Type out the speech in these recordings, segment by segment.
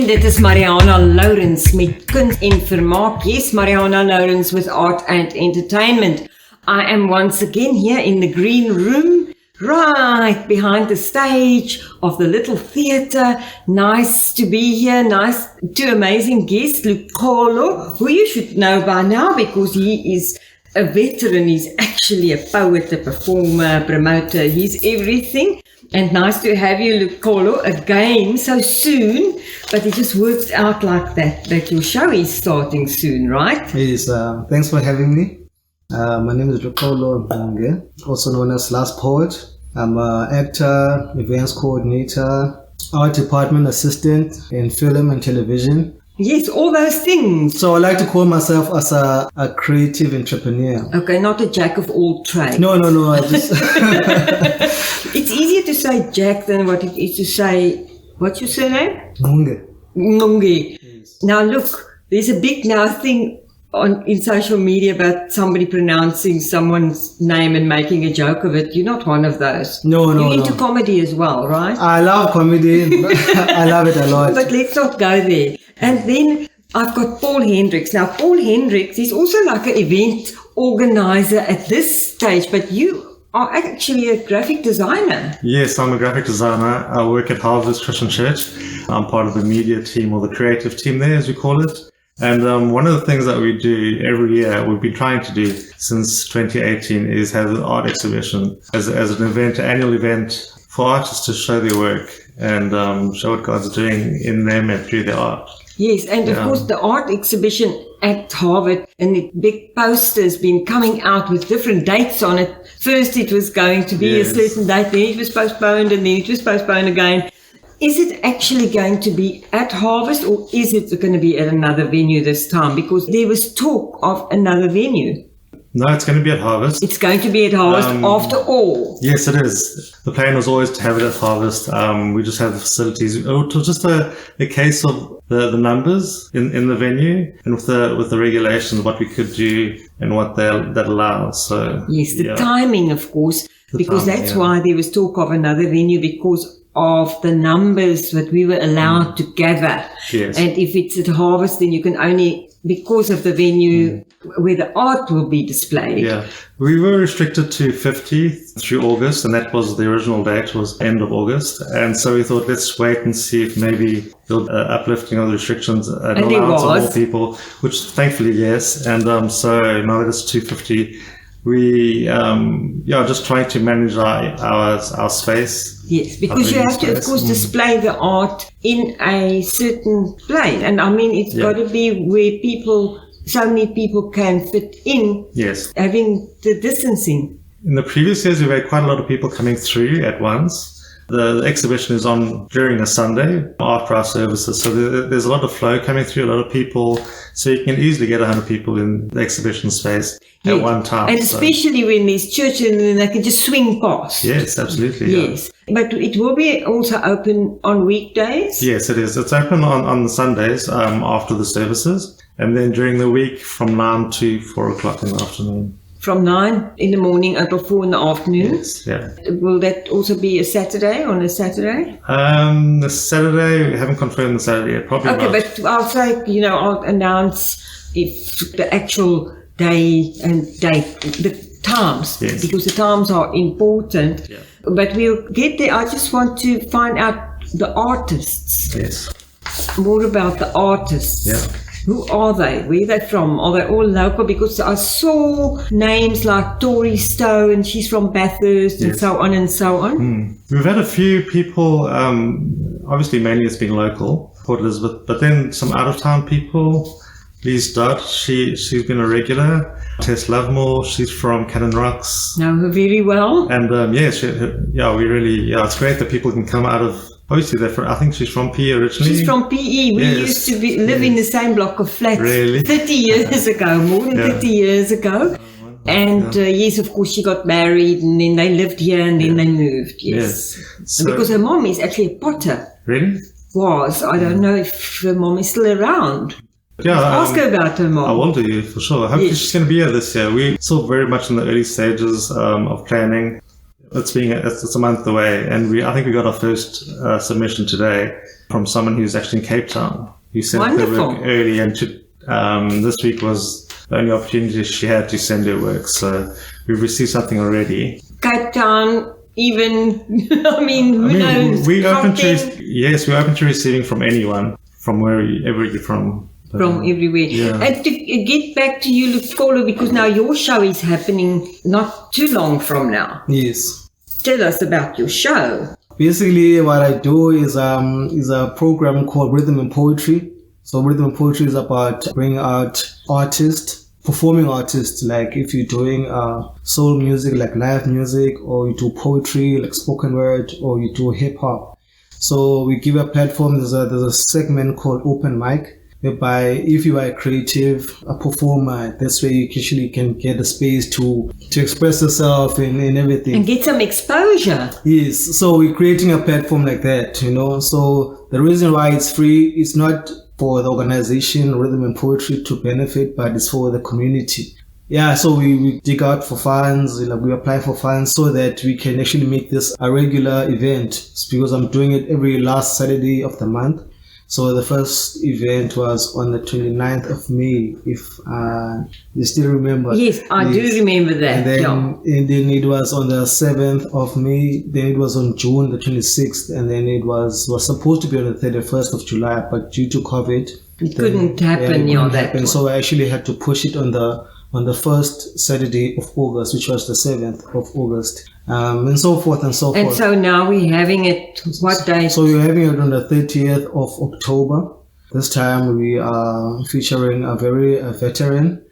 dit is Marianah Lourens met Kuns en Vermaak. Yes, Marianah Lourens with Art and Entertainment. I am once again here in the green room, right behind the stage of the little theatre. Nice to be here. Nice, two amazing guests, Luxolo, who you should know by now because he is a veteran. He's actually a poet, a performer, a promoter. He's everything. And nice to have you, Luxolo, again so soon. But it just works out like that your show is starting soon, right? Yes, thanks for having me. My name is Luxolo Ncqunge, also known as Last Poet. I'm an actor, events coordinator, art department assistant in film and television. Yes, all those things. So I like to call myself as a creative entrepreneur. Okay, not a jack of all trades. No, I just... It's easier to say jack than what it is to say, what's your surname? Ncqunge. Yes. Now look, there's a big now thing in social media about somebody pronouncing someone's name and making a joke of it. You're not one of those. No. You're into comedy as well, right? I love comedy. I love it a lot. But let's not go there. And then I've got Paul Hendricks. Now, Paul Hendricks is also like an event organizer at this stage, but you are actually a graphic designer. Yes, I'm a graphic designer. I work at Harvest Christian Church. I'm part of the media team, or the creative team there, as we call it. And one of the things that we do every year, we've been trying to do since 2018, is have an art exhibition as an event, an annual event for artists to show their work and show what God's doing in them and through their art. Yes, and of course the art exhibition at Harvard, and the big poster's been coming out with different dates on it. First it was going to be a certain date, then it was postponed, and then it was postponed again. Is it actually going to be at Harvest, or is it going to be at another venue this time? Because there was talk of another venue. No, it's going to be at Harvest. It's going to be at Harvest after all. Yes, it is. The plan was always to have it at Harvest. We just have the facilities. It was just a case of the numbers in the venue and with the regulations, what we could do and what that allows. So yes, the timing, of course, because that's why there was talk of another venue, because of the numbers that we were allowed to gather. Yes. And if it's at Harvest, then you can only, because of the venue where the art will be displayed. Yeah, we were restricted to 50 through August, and that was the original date, was end of August. And so we thought, let's wait and see if maybe the uplifting of the restrictions and allowance of more people, which thankfully yes. And so now that it's 250, we just trying to manage our space. Yes, because you have to, of course, display the art in a certain plane. And I mean, it's got to be where so many people can fit in. Yes. Having the distancing. In the previous years, we've had quite a lot of people coming through at once. The exhibition is on during a Sunday after our services. So there's a lot of flow coming through, a lot of people. So you can easily get 100 people in the exhibition space at one time. And especially when there's church and then they can just swing past. Yes, absolutely. Yes. But it will be also open on weekdays? Yes, it is. It's open on the Sundays after the services. And then during the week from 9 to 4 o'clock in the afternoon. From 9 in the morning until 4 in the afternoon? Yes, yeah. Will that also be a Saturday, on a Saturday? The Saturday, we haven't confirmed the Saturday yet. Probably okay, not. But I'll say, I'll announce if the actual day and date, the times, because the times are important. Yeah. But we'll get there. I just want to find out the artists. Yes. More about the artists. Yeah. Who are they? Where are they from? Are they all local? Because I saw names like Tori Stowe, and she's from Bathurst, and so on and so on. We've had a few people, obviously mainly it's been local, Port Elizabeth, but then some out-of-town people. Lise Dodd, she's been a regular. Tess Lovemore, she's from Cannon Rocks. Know her very well. And it's great that people can come out of. Obviously, I think she's from PE originally. She's from PE. We used to live in the same block of flats 30 years ago, more than 30 years ago. And yes, of course, she got married, and then they lived here, and then they moved. Yes. So, because her mom is actually a potter. Really? I don't know if her mom is still around. Yeah, ask her about her mom. I will do, for sure. Hopefully she's going to be here this year. We're still very much in the early stages of planning. It's a month away, and I think we got our first submission today. from someone who's actually in Cape Town, who sent the work early, and this week was the only opportunity she had to send her work. So we've received something already. Cape Town, even, who knows? We're open to receiving from anyone, from wherever you're from. From everywhere. Yeah. And to get back to you, Luxolo, because now your show is happening not too long from now. Yes. Tell us about your show. Basically, what I do is a program called Rhythm and Poetry. So Rhythm and Poetry is about bringing out artists, performing artists, like if you're doing soul music, like live music, or you do poetry, like spoken word, or you do hip hop. So we give a platform. There's a segment called Open Mic, whereby if you are a creative, a performer, that's where you actually can get a space to express yourself and everything. And get some exposure. Yes, so we're creating a platform like that, So the reason why it's free is not for the organization Rhythm and Poetry to benefit, but it's for the community. Yeah, so we dig out for funds, we apply for funds so that we can actually make this a regular event. It's because I'm doing it every last Saturday of the month. So the first event was on the 29th of May, if you still remember. Yes, I do remember that. And then it was on the 7th of May, then it was on June the 26th, and then it was supposed to be on the 31st of July, but due to COVID, it couldn't happen. So I actually had to push it on the first Saturday of August, which was the 7th of August, and so forth and so forth. And so now we're having it, what day? So we're having it on the 30th of October. This time we are featuring a veteran,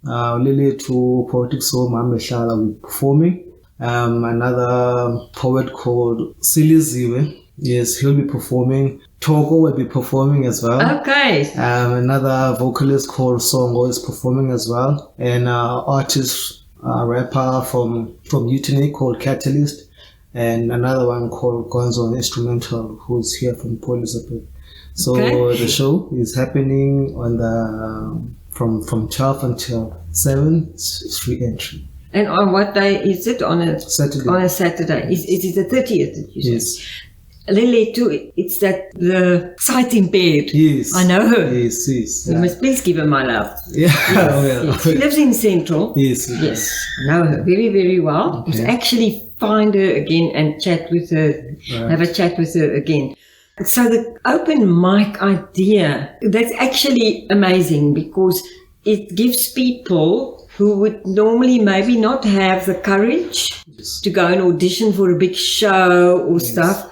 Lily to Poetic Soul Mameshala will be performing. Another poet called Siliziwe, yes, he'll be performing. Togo will be performing as well. Okay. Another vocalist called Songo is performing as well. And artist, rapper from Ncqunge called Catalyst. And another one called Gonzo Instrumental, who's here from Paul Hendricks. So the show is happening on from 12 until 7. It's free entry. And on what day is it? On a Saturday. On a Saturday. Is it the 30th that you said? Yes. Lily too, it's that the sight impaired. Yes. I know her. Yes, yes. You must please give her my love. Yeah. Yes. She lives in Central. Yes. Yes. I know her very, very well. Okay. Must actually find her again and chat with her, have a chat with her again. So the open mic idea, that's actually amazing because it gives people who would normally maybe not have the courage to go and audition for a big show or stuff.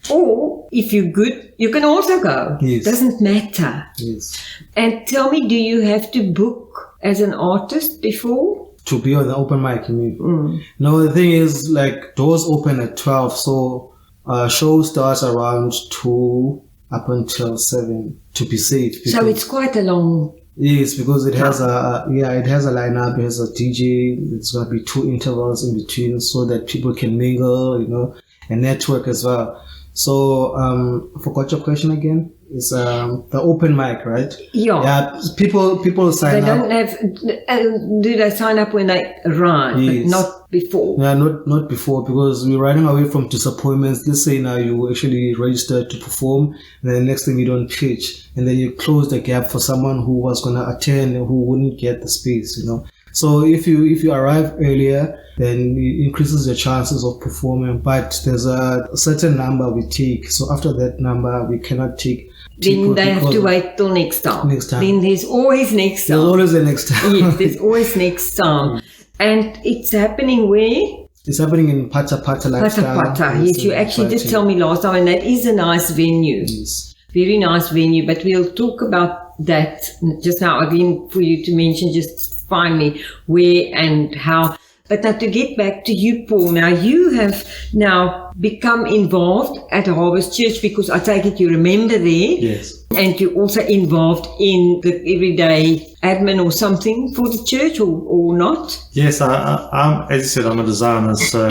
Or if you're good, you can also go. Yes. Doesn't matter. Yes. And tell me, do you have to book as an artist before? To be on the open mic, you mean? No, the thing is, like, doors open at 12, so show starts around 2 up until 7 to be safe. So it's quite a long... Yes, because it has it has a lineup, it has a DJ, it's going to be 2 intervals in between so that people can mingle, and network as well. So, I forgot your question again. It's the open mic, right? Yeah. Yeah, people sign up. They don't have... do they sign up when they arrive, Yes. but not before? Yeah, not before, because we're running away from disappointments. Let's say now you actually registered to perform, and then the next thing you don't pitch, and then you close the gap for someone who was going to attend and who wouldn't get the space, So if you arrive earlier, then it increases your chances of performing. But there's a certain number we take. So after that number, we cannot take. Then they have to wait till next time. Then there's always next time. There's always the next time. Yes, there's always next time. And it's happening where? It's happening in Pata Lifestyle. Pata. Yes, you actually did tell me last time, and that is a nice venue. Yes. Very nice venue, but we'll talk about that just now again for you to mention, just find me where and how. But now to get back to you, Paul, now you have now become involved at Harvest Church because I take it you remember there. Yes. And you're also involved in the everyday admin or something for the church or not? Yes, I'm, as you said, I'm a designer, so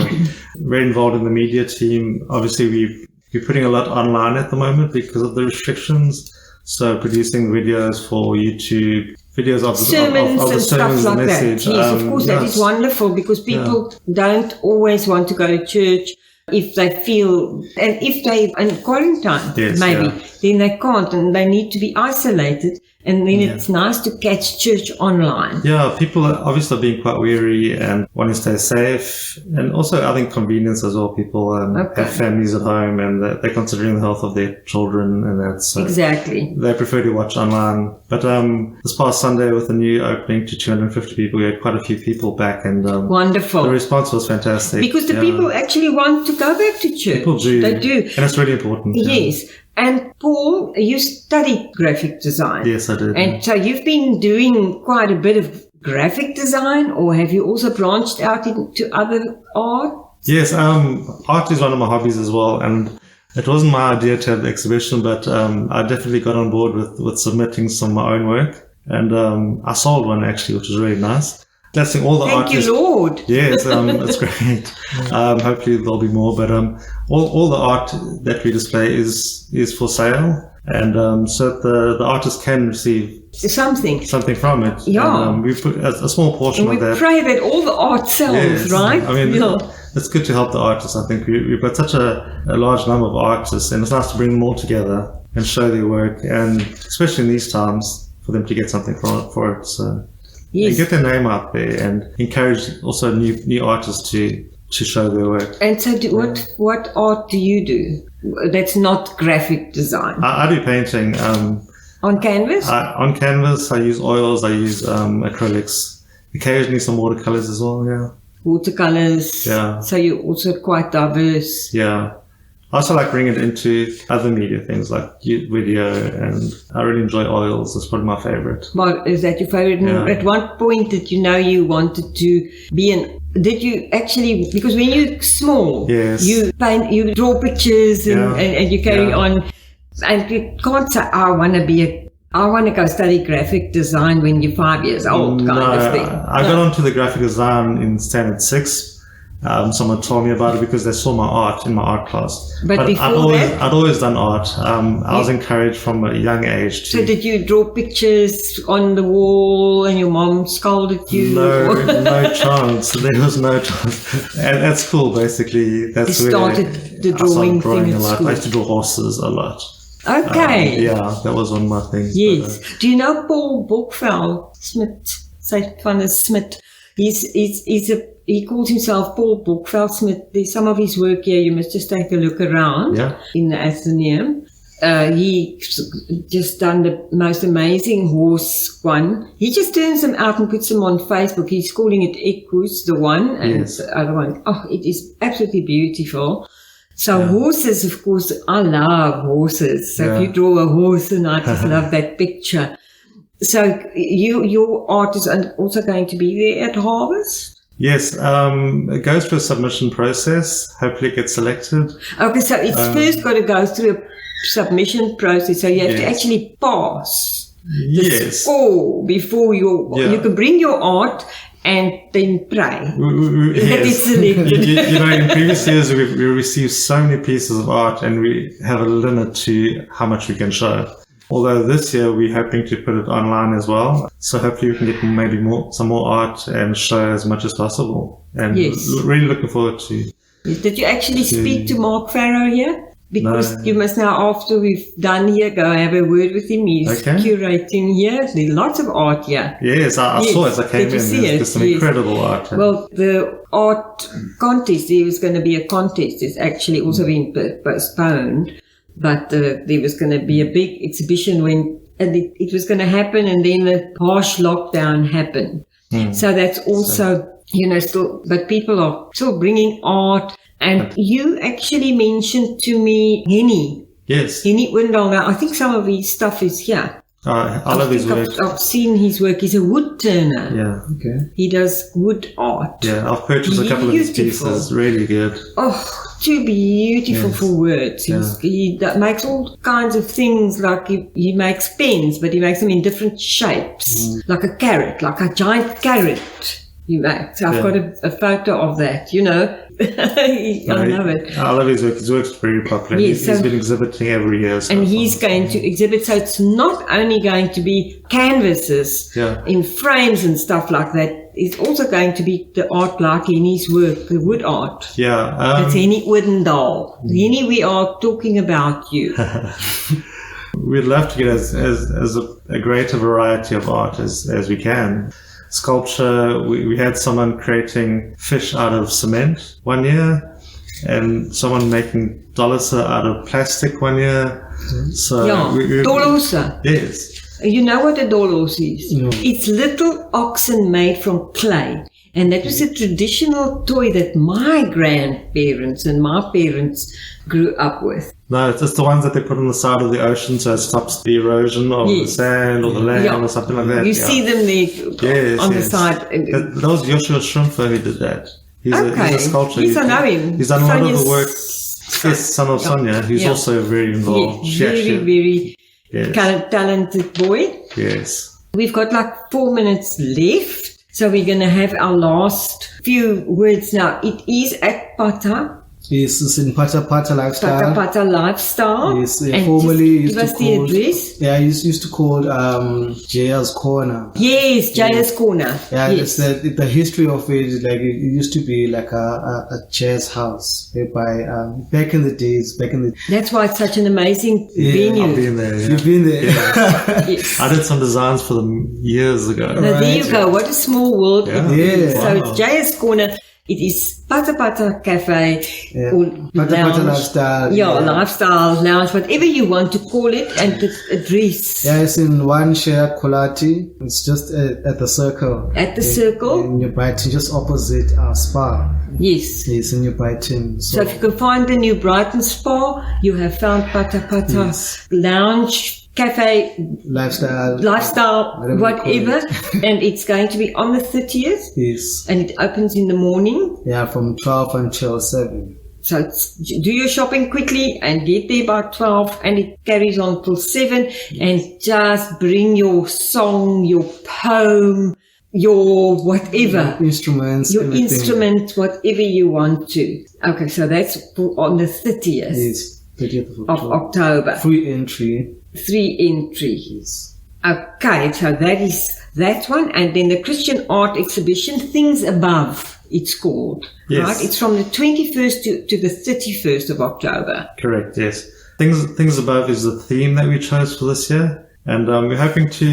very involved in the media team. Obviously, we're putting a lot online at the moment because of the restrictions. So producing videos for YouTube, videos of sermons of the and sermons, stuff like the message. That. Yes, of course, that is wonderful because people don't always want to go to church. if they feel, and if they in quarantine, Yes, maybe, yeah. then they can't and they need to be isolated. And then it's nice to catch church online. Yeah, people are obviously being quite wary and want to stay safe. And also, I think convenience as well. People have families at home and they're considering the health of their children, and that's exactly. They prefer to watch online. But this past Sunday, with the new opening to 250 people, we had quite a few people back, and wonderful. The response was fantastic. Because the people actually want to go back to church. People do. They do. And it's really important. Yes. Yeah. And Paul, you studied graphic design. Yes, I did. And so you've been doing quite a bit of graphic design, or have you also branched out into other art? Yes, art is one of my hobbies as well. And it wasn't my idea to have the exhibition, but I definitely got on board with submitting some of my own work. And I sold one actually, which was really nice. That's all the Thank artists. you, Lord. Yes, it's great. Hopefully there'll be more, but all the art that we display is for sale, and so the artist can receive something from it. Yeah, and, we put a small portion of that. We pray that all the art sells, yes. right? I mean, it's good to help the artists. I think we've got such a large number of artists, and it's nice to bring them all together and show their work, and especially in these times, for them to get something for it. So. Yes. And get their name out there and encourage also new artists to show their work. And so what art do you do that's not graphic design? I do painting. On canvas? On canvas, I use oils, I use acrylics, occasionally some watercolors as well, yeah. Watercolors. Yeah. So you're also quite diverse. Yeah. I also like bringing it into other media things like video, and I really enjoy oils. It's probably my favorite. Well, is that your favorite? Yeah. At one point did you know you wanted to be did you actually, because when you're small, yes. you paint, you draw pictures and you carry on, and you can't say, I want to go study graphic design when you're 5 years old, kind of thing. I got onto the graphic design in standard 6. Someone told me about it because they saw my art in my art class. But before I'd always done art. I was encouraged from a young age. So did you draw pictures on the wall and your mom scolded you? No chance. There was no chance. And at school, basically, that's you where started the drawing thing a at lot. school. I used to draw horses a lot. Okay. Yeah, that was one of my things. Yes. Do you know Paul Smith? He calls himself Paul Smith. There's some of his work here. You must just take a look around in the Athenaeum. He just done the most amazing horse one. He just turns them out and puts them on Facebook. He's calling it Ncqunge, the one, and the other one. Oh, it is absolutely beautiful. So horses, of course, I love horses. So if you draw a horse, and I just love that picture. So your art is also going to be there at Harvest? Yes, it goes through a submission process. Hopefully it gets selected. Okay, so it's first got to go through a submission process. So you have to actually pass the score before you can bring your art and then pray. Yes. In previous years we received so many pieces of art and we have a limit to how much we can show. Although this year we're hoping to put it online as well. So hopefully we can get maybe some more art and show as much as possible. And really looking forward to. Yes. Did you actually speak to Mark Farrow here? Because you must now, after we've done here, go have a word with him. He's curating here. There's lots of art here. Yes, I saw as I came in. There's some incredible art. Well, the art contest, there was going to be a contest. It's actually also been postponed. But there was going to be a big exhibition and it was going to happen, and then the harsh lockdown happened. So that's also, still, but people are still bringing art. And you actually mentioned to me Henny. Yes. Henny Windal. Now, I think some of his stuff is here. I love his work. I've seen his work. He's a wood turner. Yeah. Okay. He does wood art. Yeah, I've purchased a couple of his pieces. Really good. Oh, too beautiful for words. He makes all kinds of things, like he makes pens, but he makes them in different shapes. Like a carrot, like a giant carrot. He makes. So I've got a photo of that, I love it. I love his work. His work's very popular. Yes, he's been exhibiting every year. And he's going to exhibit. So it's not only going to be canvases in frames and stuff like that. is also going to be the art like Henny's work, the wood art. Yeah. That's Henny Oudendal. Henny, we are talking about you. We'd love to get as a greater variety of art as we can. Sculpture, we had someone creating fish out of cement one year, and someone making dollar out of plastic one year. So Dolosa. Yes. You know what a dolos is? No. It's little oxen made from clay. And that was a traditional toy that my grandparents and my parents grew up with. No, it's just the ones that they put on the side of the ocean so it stops the erosion of the sand or the land or something like that. You see them there on the side. That was Joshua Schrumpfer who did that. He's a sculptor. Yes, I know him. He's done a lot of the work. Yes, son of Sonia, who's also very involved. Very talented boy. Yes. We've got like 4 minutes left. So we're going to have our last few words now. It is at Pata. Yes, it's in Pata Lifestyle. Pata Lifestyle. Yes, formerly used give us the address. Yeah, used to call Jaya's Corner. Yes, Jaya's Corner. Yeah, yes. It's the history of it. Like it used to be like a jazz house. Whereby back in the days, that's why it's such an amazing venue. I've been there. Yeah. You've been there. Yeah. Yes. I did some designs for them years ago. Now, there you go. What a small world. Yeah. So it's Jaya's Corner. It is Pata Cafe or Pata Lifestyle. Lifestyle lounge, whatever you want to call it, and the address. Yeah, it's in One Share Kolati. It's just at the circle. At the circle? In New Brighton, just opposite our spa. Yes. Yes, in New Brighton. So if you can find the New Brighton spa, you have found Pata Lounge, Cafe, Lifestyle, whatever. And it's going to be on the 30th. Yes. And it opens in the morning. Yeah, from 12 until 7. So do your shopping quickly and get there by 12, and it carries on till 7. And just bring your song, your poem, your whatever. Your instrument, whatever you want to. Okay, so that's on the 30th. Yes, 30th of October. Free entry. Yes. Okay, so that is that one. And then the Christian art exhibition, Things Above, it's called. Yes. Right? It's from the 21st to the 31st of October. Correct, yes. Things Above is the theme that we chose for this year. And we're hoping to,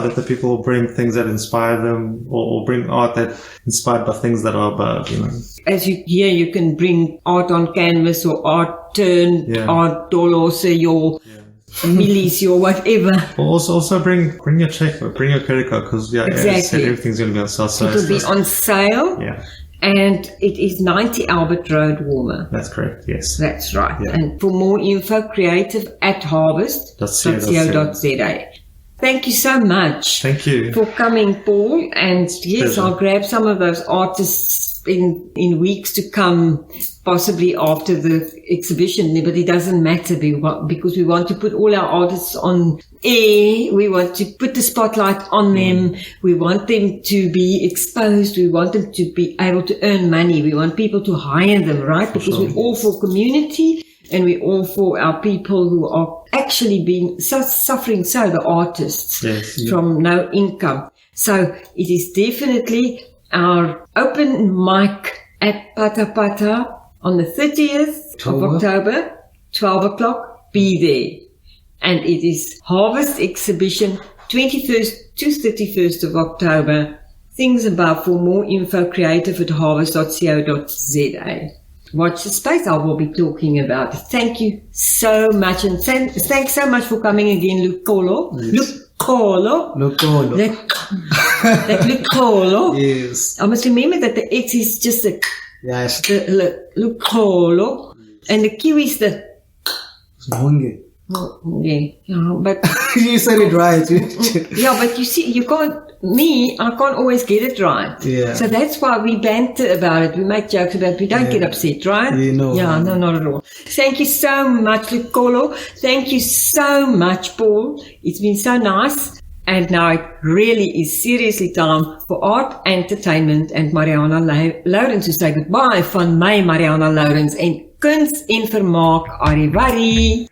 that the people will bring things that inspire them or bring art that inspired by things that are above, As you can bring art on canvas or art turn, art dolose, your millies, your whatever. Also bring your checkbook, bring your credit card, because exactly. Everything's going to be on sale. So it'll be on sale. Yeah. And it is 90 Albert Road, Warmer. That's correct, yes. That's right. Yeah. And for more info, creative@harvest.co.za. Thank you so much. Thank you. For coming, Paul. And yes, Pleasure. I'll grab some of those artists in weeks to come, possibly after the exhibition, but it doesn't matter because we want to put all our artists on air. We want to put the spotlight on them. We want them to be exposed. We want them to be able to earn money. We want people to hire them, right? Because we're all for community and we're all for our people who are actually being suffering, the artists, from no income. So it is definitely our open mic at Pata on the 30th of October, 12 o'clock, be there. And it is Harvest Exhibition, 21st to 31st of October. Things Above. For more info, creative@harvest.co.za. Watch the space, I will be talking about it. Thank you so much. And thanks so much for coming again, Luxolo. Yes. Luxolo. That Luxolo. Yes. I must remember that the X is just the Luxolo. And the Q is the Ncqunge. But you said it right. but you see, I can't always get it right. Yeah. So that's why we banter about it. We make jokes about it. We don't get upset, right? No, not at all. Thank you so much, Luxolo. Thank you so much, Paul. It's been so nice. And now it really is seriously time for art, entertainment, and Marianah Lourens to say goodbye van my Marianah Lourens en Kuns en Vermaak. Arrivari.